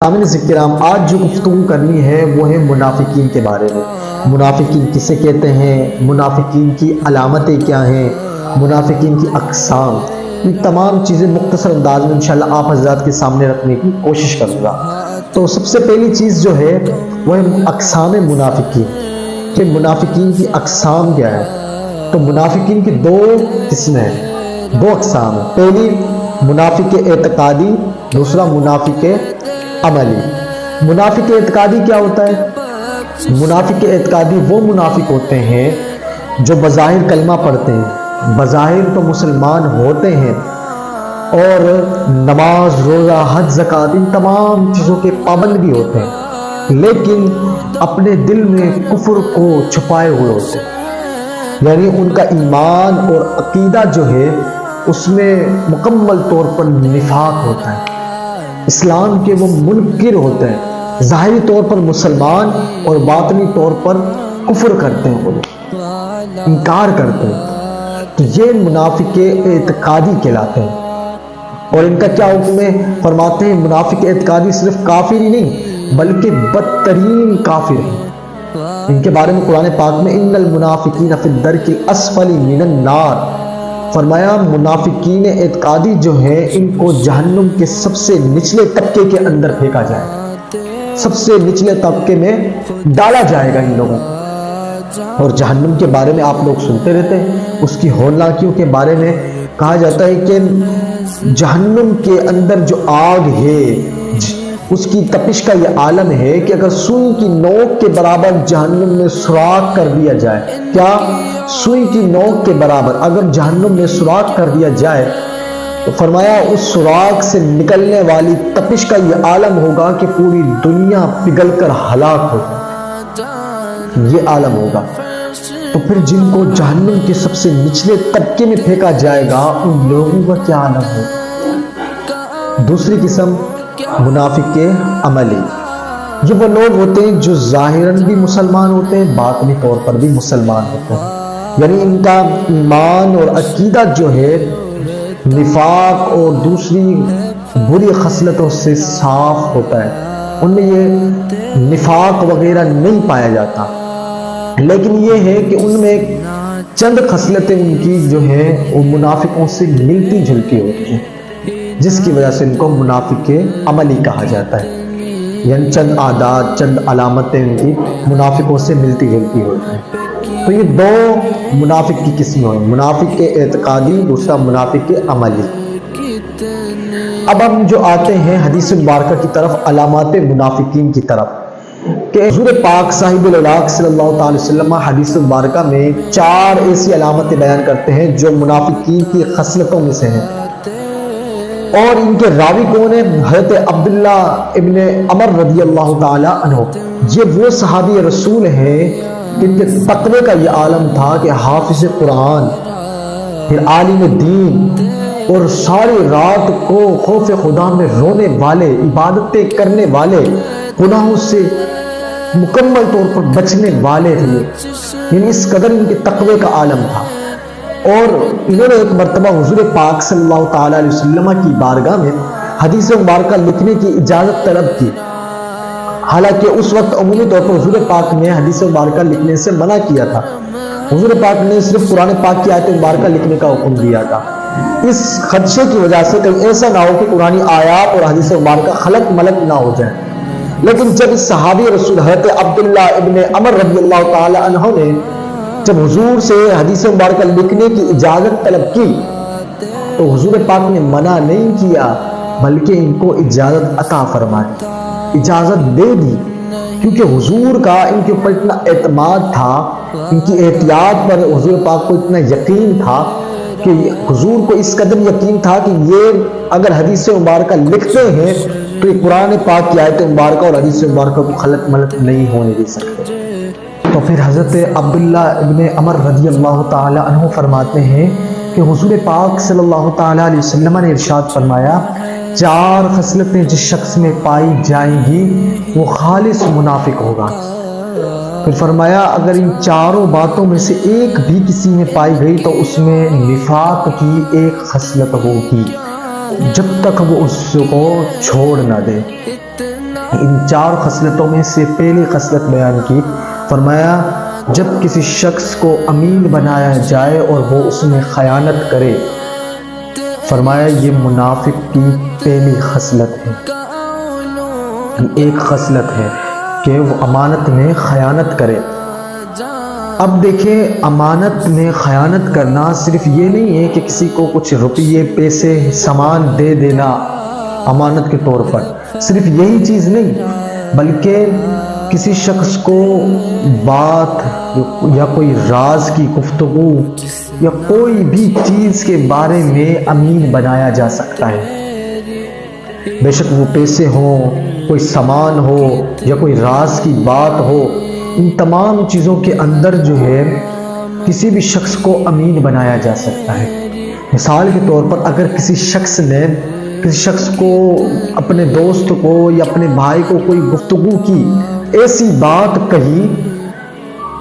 کرام آج جو گفتگو کرنی ہے وہ ہے منافقین کے بارے میں۔ منافقین کسے کہتے ہیں، منافقین کی علامتیں کیا ہیں، منافقین کی اقسام، یہ تمام چیزیں مختصر انداز میں انشاءاللہ آپ حضرات کے سامنے رکھنے کی کوشش کروں گا۔ تو سب سے پہلی چیز جو ہے وہ ہے اقسام منافقین، کہ منافقین کی اقسام کیا ہے۔ تو منافقین کی دو قسمیں ہیں، دو اقسام ہیں۔ پہلی منافق اعتقادی، دوسرا منافق عملی۔ منافق اعتقادی کیا ہوتا ہے؟ منافق اعتقادی وہ منافق ہوتے ہیں جو بظاہر کلمہ پڑھتے ہیں، بظاہر تو مسلمان ہوتے ہیں اور نماز، روزہ، حج، زکوٰۃ ان تمام چیزوں کے پابند بھی ہوتے ہیں، لیکن اپنے دل میں کفر کو چھپائے ہوئے ہوتے ہیں۔ یعنی ان کا ایمان اور عقیدہ جو ہے اس میں مکمل طور پر نفاق ہوتا ہے، اسلام کے وہ منکر ہوتے ہیں، ظاہری طور پر مسلمان اور باطنی طور پر کفر کرتے ہیں، وہ انکار کرتے ہیں۔ تو یہ منافق اعتقادی کہلاتے ہیں۔ اور ان کا کیا حکم ہے؟ فرماتے ہیں منافق اعتقادی صرف کافر ہی نہیں بلکہ بدترین کافر ہیں۔ ان کے بارے میں قرآن پاک میں ان المنافقین فی الدرک الاسفل من النار، فرمایا منافقین اعتقادی جو ہیں ان کو جہنم کے سب سے نچلے طبقے کے اندر پھینکا جائے، سب سے نچلے طبقے میں ڈالا جائے گا ان لوگوں۔ اور جہنم کے بارے میں آپ لوگ سنتے رہتے ہیں، اس کی ہولناکیوں کے بارے میں کہا جاتا ہے کہ جہنم کے اندر جو آگ ہے اس کی تپش کا یہ عالم ہے کہ اگر سوئی کی نوک کے برابر جہنم میں سوراخ کر دیا جائے، کیا سوئی کی نوک کے برابر اگر جہنم میں سوراخ کر دیا جائے تو فرمایا اس سوراخ سے نکلنے والی تپش کا یہ عالم ہوگا کہ پوری دنیا پگھل کر ہلاک ہوگی، یہ عالم ہوگا۔ تو پھر جن کو جہنم کے سب سے نچلے طبقے میں پھینکا جائے گا ان لوگوں کا کیا عالم ہو۔ دوسری قسم منافق عملی، یہ وہ لوگ ہوتے ہیں جو ظاہراً بھی مسلمان ہوتے ہیں، باطنی طور پر بھی مسلمان ہوتے ہیں، یعنی ان کا ایمان اور عقیدہ جو ہے نفاق اور دوسری بری خصلتوں سے صاف ہوتا ہے، ان میں یہ نفاق وغیرہ نہیں پایا جاتا، لیکن یہ ہے کہ ان میں چند خصلتیں ان کی جو ہیں وہ منافقوں سے ملتی جلتی ہوتی ہیں، جس کی وجہ سے ان کو منافق عملی کہا جاتا ہے۔ یعنی چند عادات، چند علامتیں ان کی منافقوں سے ملتی جلتی ہوتی ہیں۔ تو یہ دو منافق کی قسمیں ہوئی، منافق اعتقادی، دوسرا منافق عملی۔ اب ہم جو آتے ہیں حدیث مبارکہ کی طرف، علامات منافقین کی طرف، کہ حضور پاک صاحب الاولیاء صلی اللہ تعالی وسلم حدیث مبارکہ میں 4 ایسی علامتیں بیان کرتے ہیں جو منافقین کی خصلتوں میں سے ہیں۔ اور ان کے راوی کون ہیں؟ حضرت عبداللہ ابن عمر رضی اللہ تعالی عنہ۔ یہ وہ صحابی رسول ہیں جن کے تقوی کا یہ عالم تھا کہ حافظ قرآن، پھر عالم دین، اور ساری رات کو خوف خدا میں رونے والے، عبادتیں کرنے والے، گناہوں سے مکمل طور پر بچنے والے تھے۔ یعنی اس قدر ان کے تقوی کا عالم تھا۔ اور انہوں نے ایک مرتبہ حضور پاک صلی اللہ تعالیٰ علیہ وسلم کی بارگاہ میں حدیث مبارکہ لکھنے کی اجازت طلب کی، حالانکہ اس وقت عمومی طور پر حضور پاک نے حدیث مبارکہ لکھنے سے منع کیا تھا۔ حضور پاک نے صرف قرآن پاک کی آیت مبارکہ لکھنے کا حکم دیا تھا، اس خدشے کی وجہ سے کہیں ایسا نہ ہو کہ قرآنی آیات اور حدیث مبارکہ خلط ملط نہ ہو جائے۔ لیکن جب اس صحابی رسول حضرت عبداللہ ابن عمر رضی اللہ تعالی عنہ نے جب حضور سے حدیث مبارکہ لکھنے کی اجازت طلب کی تو حضور پاک نے منع نہیں کیا بلکہ ان کو اجازت عطا فرمائی، اجازت دے دی، کیونکہ حضور کا ان کے اوپر اتنا اعتماد تھا، ان کی احتیاط پر حضور پاک کو اتنا یقین تھا کہ حضور کو اس قدر یقین تھا کہ یہ اگر حدیث مبارکہ لکھتے ہیں تو یہ قرآن پاک کی آیت مبارکہ اور حدیث مبارکہ کو خلط ملط نہیں ہونے دے سکتے۔ تو پھر حضرت عبداللہ ابن عمر رضی اللہ تعالی عنہ فرماتے ہیں کہ حضور پاک صلی اللہ تعالی علیہ وسلم نے ارشاد فرمایا 4 خصلتیں جس شخص میں پائی جائیں گی وہ خالص منافق ہوگا۔ پھر فرمایا اگر ان 4 باتوں میں سے ایک بھی کسی میں پائی گئی تو اس میں نفاق کی ایک خصلت ہوگی جب تک وہ اس کو چھوڑ نہ دے۔ ان 4 خصلتوں میں سے پہلی خصلت بیان کی، فرمایا جب کسی شخص کو امین بنایا جائے اور وہ اس میں خیانت کرے، فرمایا یہ منافق کی پہلی خصلت ہے، ایک خصلت ہے کہ وہ امانت میں خیانت کرے۔ اب دیکھیں، امانت میں خیانت کرنا صرف یہ نہیں ہے کہ کسی کو کچھ روپیے، پیسے، سامان دے دینا امانت کے طور پر، صرف یہی چیز نہیں، بلکہ کسی شخص کو بات یا کوئی راز کی گفتگو یا کوئی بھی چیز کے بارے میں امین بنایا جا سکتا ہے، بے شک وہ پیسے ہوں، کوئی سامان ہو یا کوئی راز کی بات ہو، ان تمام چیزوں کے اندر جو ہے کسی بھی شخص کو امین بنایا جا سکتا ہے۔ مثال کے طور پر اگر کسی شخص کو اپنے دوست کو یا اپنے بھائی کو کوئی گفتگو کی، ایسی بات کہی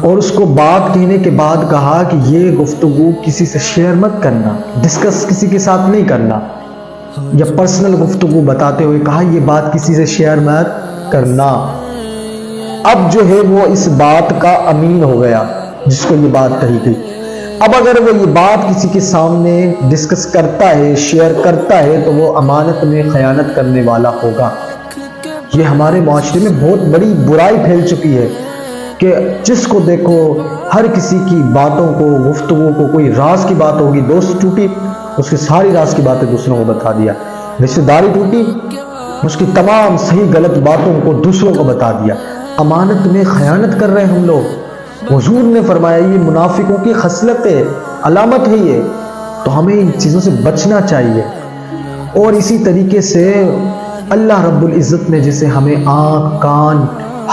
اور اس کو بات کہنے کے بعد کہا کہ یہ گفتگو کسی سے شیئر مت کرنا، ڈسکس کسی کے ساتھ نہیں کرنا، یا پرسنل گفتگو بتاتے ہوئے کہا یہ بات کسی سے شیئر مت کرنا، اب جو ہے وہ اس بات کا امین ہو گیا جس کو یہ بات کہی گئی۔ اب اگر وہ یہ بات کسی کے سامنے ڈسکس کرتا ہے، شیئر کرتا ہے، تو وہ امانت میں خیانت کرنے والا ہوگا۔ یہ ہمارے معاشرے میں بہت بڑی برائی پھیل چکی ہے کہ جس کو دیکھو ہر کسی کی باتوں کو، گفتگو کو، کوئی راز کی بات ہوگی، دوست ٹوٹی، اس کی ساری راز کی باتیں دوسروں کو بتا دیا، رشتہ داری ٹوٹی، اس کی تمام صحیح غلط باتوں کو دوسروں کو بتا دیا۔ امانت میں خیانت کر رہے ہیں ہم لوگ۔ حضور نے فرمایا یہ منافقوں کی خصلت ہے، علامت ہے یہ، تو ہمیں ان چیزوں سے بچنا چاہیے۔ اور اسی طریقے سے اللہ رب العزت نے جیسے ہمیں آنکھ، کان،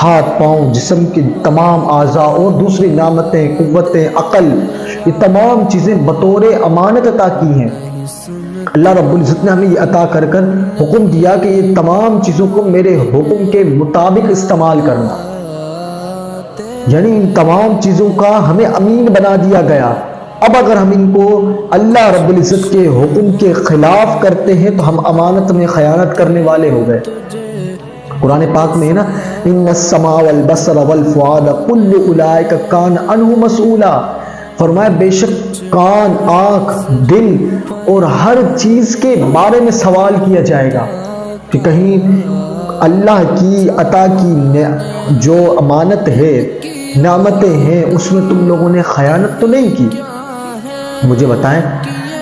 ہاتھ، پاؤں، جسم کی تمام اعضاء اور دوسری نعمتیں، قوتیں، عقل، یہ تمام چیزیں بطور امانت عطا کی ہیں۔ اللہ رب العزت نے ہمیں یہ عطا کر حکم دیا کہ یہ تمام چیزوں کو میرے حکم کے مطابق استعمال کرنا، یعنی ان تمام چیزوں کا ہمیں امین بنا دیا گیا۔ اب اگر ہم ان کو اللہ رب العزت کے حکم کے خلاف کرتے ہیں تو ہم امانت میں خیانت کرنے والے ہو گئے۔ قرآن پاک میں ہے نا، ان السمع والبصر والفؤاد کل اولئک کان عنہ مسئولا، فرمایا بے شک کان، آنکھ، دل اور ہر چیز کے بارے میں سوال کیا جائے گا کہ کہیں اللہ کی عطا کی جو امانت ہے، نعمتیں ہیں، اس میں تم لوگوں نے خیانت تو نہیں کی۔ مجھے بتائیں،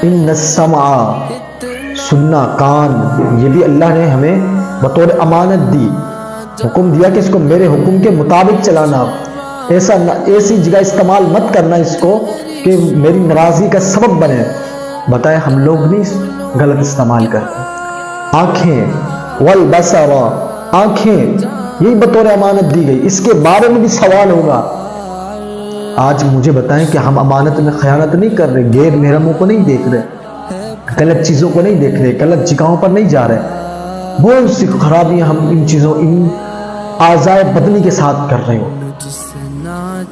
ان السمع، سننا، کان، یہ بھی اللہ نے ہمیں بطور امانت دی، حکم دیا کہ اس کو میرے حکم کے مطابق چلانا، ایسی جگہ استعمال مت کرنا اس کو کہ میری ناراضی کا سبب بنے۔ بتائیں ہم لوگ نہیں غلط استعمال کرتے۔ آنکھیں، والبصر، آنکھیں، یہی بطور امانت دی گئی، اس کے بارے میں بھی سوال ہوگا۔ آج مجھے بتائیں کہ ہم امانت میں خیانت نہیں کر رہے، غیر محرموں کو نہیں دیکھ رہے، غلط چیزوں کو نہیں دیکھ رہے، غلط جگہوں پر نہیں جا رہے، بہت سی خرابیاں ہم ان چیزوں، ان اعضاء بدنی کے ساتھ کر رہے ہو۔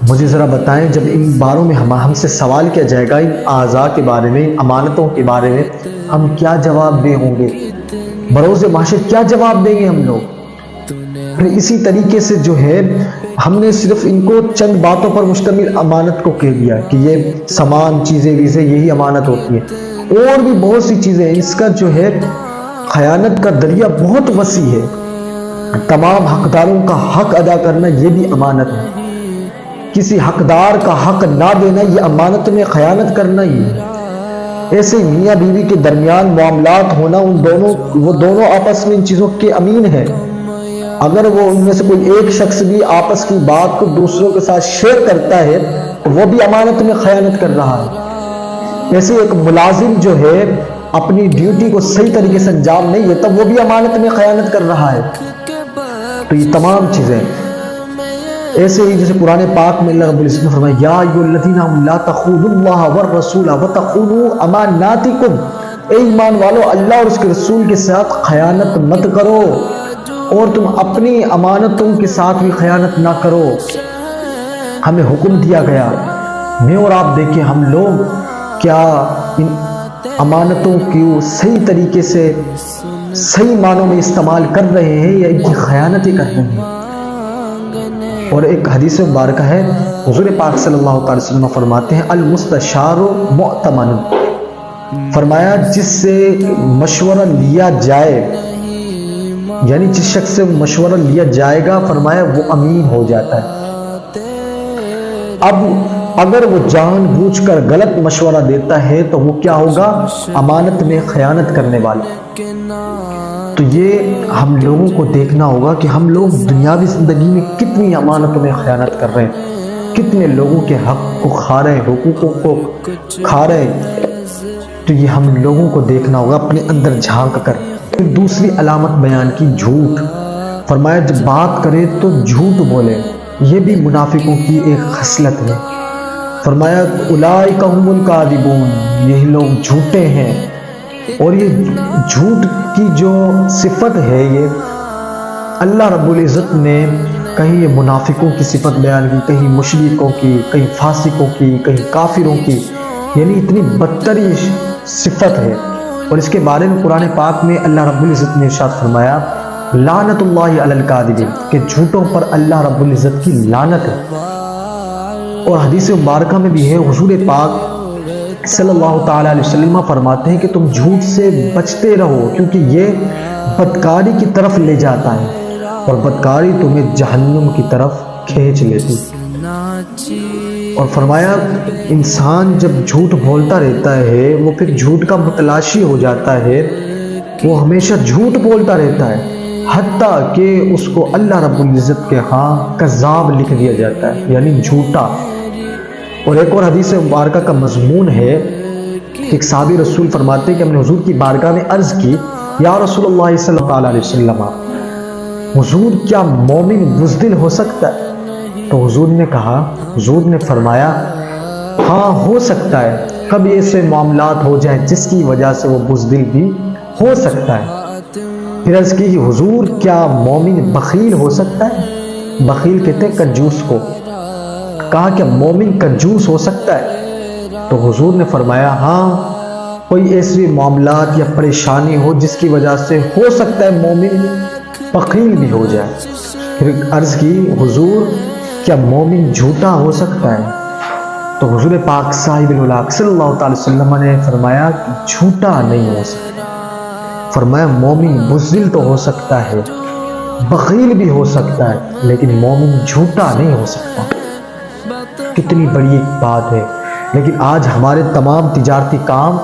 مجھے ذرا بتائیں، جب ان باروں میں ہم سے سوال کیا جائے گا، ان اعضاء کے بارے میں، ان امانتوں کے بارے میں، ہم کیا جواب دیں ہوں گے؟ بروز محشر کیا جواب دیں گے ہم لوگ؟ پھر اسی طریقے سے جو ہے ہم نے صرف ان کو چند باتوں پر مشتمل امانت کو کہہ دیا کہ یہ سامان، چیزیں ویزیں یہی امانت ہوتی ہے، اور بھی بہت سی چیزیں، اس کا جو ہے خیانت کا دریا بہت وسیع ہے۔ تمام حقداروں کا حق ادا کرنا یہ بھی امانت ہے، کسی حقدار کا حق نہ دینا یہ امانت میں خیانت کرنا ہی ہے۔ ایسے میاں بیوی کے درمیان معاملات ہونا، وہ دونوں آپس میں ان چیزوں کے امین ہیں۔ اگر وہ ان میں سے کوئی ایک شخص بھی آپس کی بات کو دوسروں کے ساتھ شیئر کرتا ہے تو وہ بھی امانت میں خیانت کر رہا ہے۔ ایسے ایک ملازم جو ہے اپنی ڈیوٹی کو صحیح طریقے سے انجام نہیں دیتا، وہ بھی امانت میں خیانت کر رہا ہے۔ تو یہ تمام چیزیں ایسے ہی جیسے قرآن پاک میں اللہ رب العزت نے فرمایا، یا ایھا الذین آمنوا لا تخونوا اللہ والرسول وتخونوا اماناتکم، اے ایمان والو اللہ اور اس کے رسول کے ساتھ خیانت مت کرو، اور تم اپنی امانتوں کے ساتھ بھی خیانت نہ کرو۔ ہمیں حکم دیا گیا، میں اور آپ دیکھیں ہم لوگ کیا امانتوں کو صحیح طریقے سے صحیح معنوں میں استعمال کر رہے ہیں یا ان کی خیانتیں کر رہے ہیں۔ اور ایک حدیث مبارکہ ہے، حضور پاک صلی اللہ تعالی وسلم فرماتے ہیں المستشار مؤتمن، فرمایا جس سے مشورہ لیا جائے، یعنی جس شخص سے مشورہ لیا جائے گا فرمایا وہ امین ہو جاتا ہے۔ اب اگر وہ جان بوجھ کر غلط مشورہ دیتا ہے تو وہ کیا ہوگا؟ امانت میں خیانت کرنے والا۔ تو یہ ہم لوگوں کو دیکھنا ہوگا کہ ہم لوگ دنیاوی زندگی میں کتنی امانتوں میں خیانت کر رہے ہیں، کتنے لوگوں کے حق کو کھا رہے ہیں، حقوقوں کو کھا رہے ہیں۔ تو یہ ہم لوگوں کو دیکھنا ہوگا اپنے اندر جھانک کر۔ پھر دوسری علامت بیان کی جھوٹ، فرمایا جب بات کرے تو جھوٹ بولے، یہ بھی منافقوں کی ایک خصلت ہے۔ فرمایا اولئک هم الکاذبون، یہ لوگ جھوٹے ہیں۔ اور یہ جھوٹ کی جو صفت ہے یہ اللہ رب العزت نے کہیں یہ منافقوں کی صفت بیان کی، کہیں مشرکوں کی، کہیں فاسقوں کی، کہیں کافروں کی، یعنی اتنی بدترین صفت ہے۔ اور اس کے بارے میں قرآن پاک میں اللہ رب العزت نے ارشاد فرمایا لعنت اللہ علی الکاذبین، کہ جھوٹوں پر اللہ رب العزت کی لعنت ہے۔ اور حدیث مبارکہ میں بھی ہے، حضور پاک صلی اللہ تعالی علیہ وسلم فرماتے ہیں کہ تم جھوٹ سے بچتے رہو کیونکہ یہ بدکاری کی طرف لے جاتا ہے اور بدکاری تمہیں جہنم کی طرف کھینچ لیتی۔ اور فرمایا انسان جب جھوٹ بولتا رہتا ہے وہ پھر جھوٹ کا متلاشی ہو جاتا ہے، وہ ہمیشہ جھوٹ بولتا رہتا ہے حتیٰ کہ اس کو اللہ رب العزت کے ہاں کذاب لکھ دیا جاتا ہے، یعنی جھوٹا۔ اور ایک اور حدیث مبارکہ کا مضمون ہے کہ ایک صحابی رسول فرماتے ہیں کہ ہم نے حضور کی بارگاہ میں عرض کی یا رسول اللہ صلی اللہ علیہ وسلم، حضور کیا مومن بزدل ہو سکتا ہے؟ تو حضور نے کہا، حضور نے فرمایا ہاں ہو سکتا ہے، کبھی ایسے معاملات ہو جائیں جس کی وجہ سے وہ بزدل بھی ہو سکتا ہے۔ پھر عرض کی حضور کیا مومن بخیل ہو سکتا ہے؟ بخیل کہتے ہیں کنجوس کو۔ کہا کہ مومن کنجوس ہو سکتا ہے؟ تو حضور نے فرمایا ہاں کوئی ایسی معاملات یا پریشانی ہو جس کی وجہ سے ہو سکتا ہے مومن بخیل بھی ہو جائے۔ پھر عرض کی حضور کیا مومن جھوٹا ہو سکتا ہے؟ تو حضور پاک صاحب الولاق صلی اللہ تعالی وسلم نے فرمایا کہ جھوٹا نہیں ہو سکتا۔ فرمایا مومن بزدل تو ہو سکتا ہے، بخیل بھی ہو سکتا ہے، لیکن مومن جھوٹا نہیں ہو سکتا۔ کتنی بڑی ایک بات ہے، لیکن آج ہمارے تمام تجارتی کام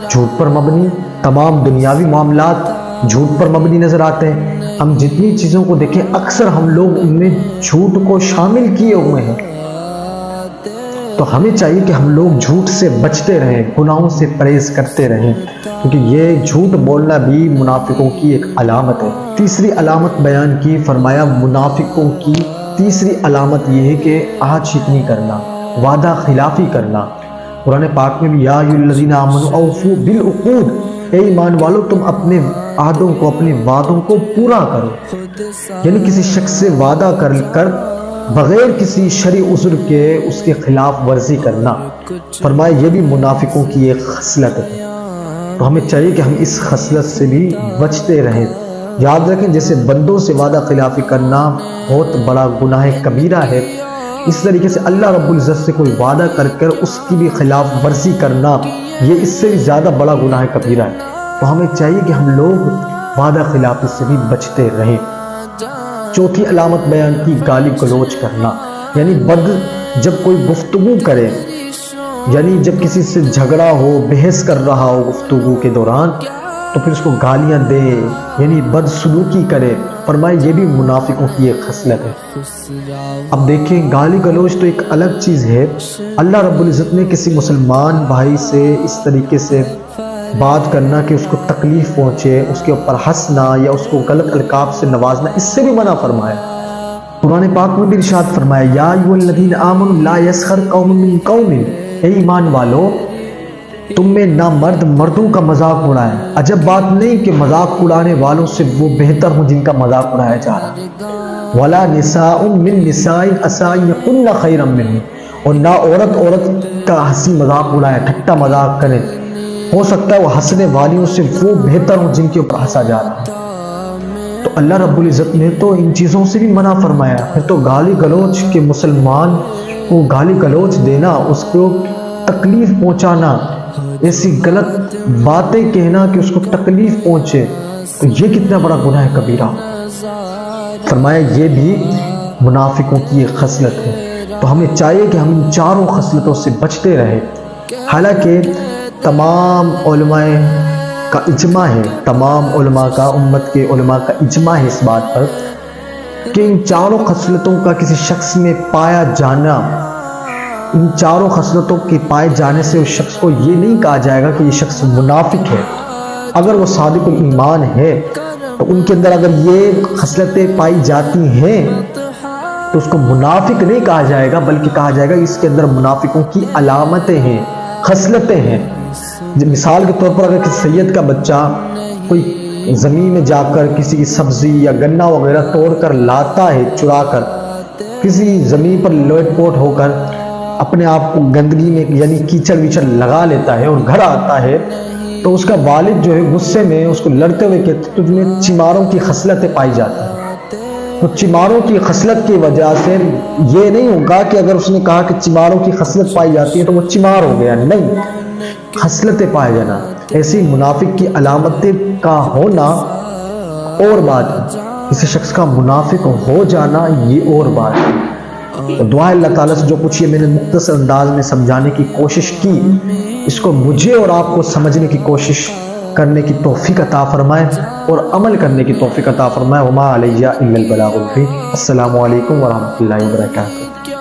جھوٹ پر مبنی، تمام دنیاوی معاملات جھوٹ پر مبنی نظر آتے ہیں۔ ہم جتنی چیزوں کو دیکھیں اکثر ہم لوگ ان میں جھوٹ کو شامل کیے ہوئے ہیں۔ تو ہمیں چاہیے کہ ہم لوگ جھوٹ سے بچتے رہیں، گناہوں سے پرہیز کرتے رہیں، کیونکہ یہ جھوٹ بولنا بھی منافقوں کی ایک علامت ہے۔ تیسری علامت بیان کی، فرمایا منافقوں کی تیسری علامت یہ ہے کہ عہد شکنی کرنا، وعدہ خلافی کرنا۔ قرآن پاک میں بھی یا ایھا الذین آمنوا اوفوا بالعقود، اے ایمان والو تم اپنے عہدوں کو، اپنے وعدوں کو پورا کرو۔ یعنی کسی شخص سے وعدہ کر بغیر کسی شرعی عذر کے اس کے خلاف ورزی کرنا، فرمایا یہ بھی منافقوں کی ایک خصلت ہے۔ تو ہمیں چاہیے کہ ہم اس خصلت سے بھی بچتے رہیں۔ یاد رکھیں جیسے بندوں سے وعدہ خلافی کرنا بہت بڑا گناہ کبیرہ ہے، اس طریقے سے اللہ رب العزت سے کوئی وعدہ کر اس کی بھی خلاف ورزی کرنا یہ اس سے بھی زیادہ بڑا گناہ کبیرہ ہے۔ تو ہمیں چاہیے کہ ہم لوگ وعدہ خلافی سے بھی بچتے رہیں۔ چوتھی علامت بیان کی، گالی گلوچ کرنا، یعنی جب کوئی گفتگو کرے، یعنی جب کسی سے جھگڑا ہو، بحث کر رہا ہو گفتگو کے دوران، تو پھر اس کو گالیاں دے، یعنی بدسلوکی کرے، فرمائے یہ بھی منافقوں کی ایک خصلت ہے۔ اب دیکھیں گالی گلوچ تو ایک الگ چیز ہے، اللہ رب العزت نے کسی مسلمان بھائی سے اس طریقے سے بات کرنا کہ اس کو تکلیف پہنچے، اس کے اوپر ہنسنا یا اس کو غلط القاب سے نوازنا، اس سے بھی منع فرمایا۔ قرآن پاک میں بھی ارشاد فرمایا یا ایھا الذین آمنوا لا یسخر قوم من قوم، اے ایمان والو تم میں نہ مرد مردوں کا مذاق اڑائے۔ عجب بات نہیں کہ مذاق اڑانے والوں سے وہ بہتر ہوں جن کا مذاق اڑایا جا رہا۔ ولا نساء من نساء عسى ان يكن خيرا منهن، اور نہ عورت کا ہنسی مذاق اڑائے، ٹھٹا مذاق کرے، ہو سکتا ہے وہ ہنسنے والیوں سے وہ بہتر ہوں جن کے اوپر ہنسا جا رہا ہے۔ تو اللہ رب العزت نے تو ان چیزوں سے بھی منع فرمایا۔ پھر تو گالی گلوچ کے مسلمان کو گالی گلوچ دینا، اس کو تکلیف پہنچانا، ایسی غلط باتیں کہنا کہ اس کو تکلیف پہنچے، تو یہ کتنا بڑا گناہ کبیرہ۔ فرمایا یہ بھی منافقوں کی ایک خصلت ہے۔ تو ہمیں چاہیے کہ ہم ان چاروں خصلتوں سے بچتے رہیں۔ حالانکہ تمام علماء کا اجماع ہے، تمام علماء کا، امت کے علماء کا اجماع ہے اس بات پر کہ ان چاروں خصلتوں کا کسی شخص میں پایا جانا، ان چاروں خصلتوں کے پائے جانے سے اس شخص کو یہ نہیں کہا جائے گا کہ یہ شخص منافق ہے۔ اگر وہ صادق الایمان ہے تو ان کے اندر اگر یہ خصلتیں پائی جاتی ہیں تو اس کو منافق نہیں کہا جائے گا، بلکہ کہا جائے گا اس کے اندر منافقوں کی علامتیں ہیں، خصلتیں ہیں۔ مثال کے طور پر اگر کسی سید کا بچہ کوئی زمین میں جا کر کسی کی سبزی یا گنا وغیرہ توڑ کر لاتا ہے، چرا کر کسی زمین پر لوٹ پوٹ ہو کر اپنے آپ کو گندگی میں یعنی کیچڑ ویچڑ لگا لیتا ہے اور گھر آتا ہے، تو اس کا والد جو ہے غصے میں اس کو لڑتے ہوئے کہتے تجھ میں چماروں کی خصلتیں پائی جاتی ہیں۔ تو چماروں کی خصلت کی وجہ سے یہ نہیں ہوگا کہ اگر اس نے کہا کہ چماروں کی خصلت پائی جاتی ہے تو وہ چمار ہو گیا، نہیں، خصلتیں پائے جانا، ایسی منافق کی علامتیں کا ہونا اور بات ہے، کسی شخص کا منافق ہو جانا یہ اور بات ہے۔ تو دعا اللہ تعالیٰ سے جو کچھ یہ میں نے مختصر انداز میں سمجھانے کی کوشش کی، اس کو مجھے اور آپ کو سمجھنے کی کوشش کرنے کی توفیق عطا فرمائے اور عمل کرنے کی توفیق عطا فرمائے۔ وما علیہ الا البلاغ المبین۔ السلام علیکم ورحمۃ اللہ وبرکاتہ۔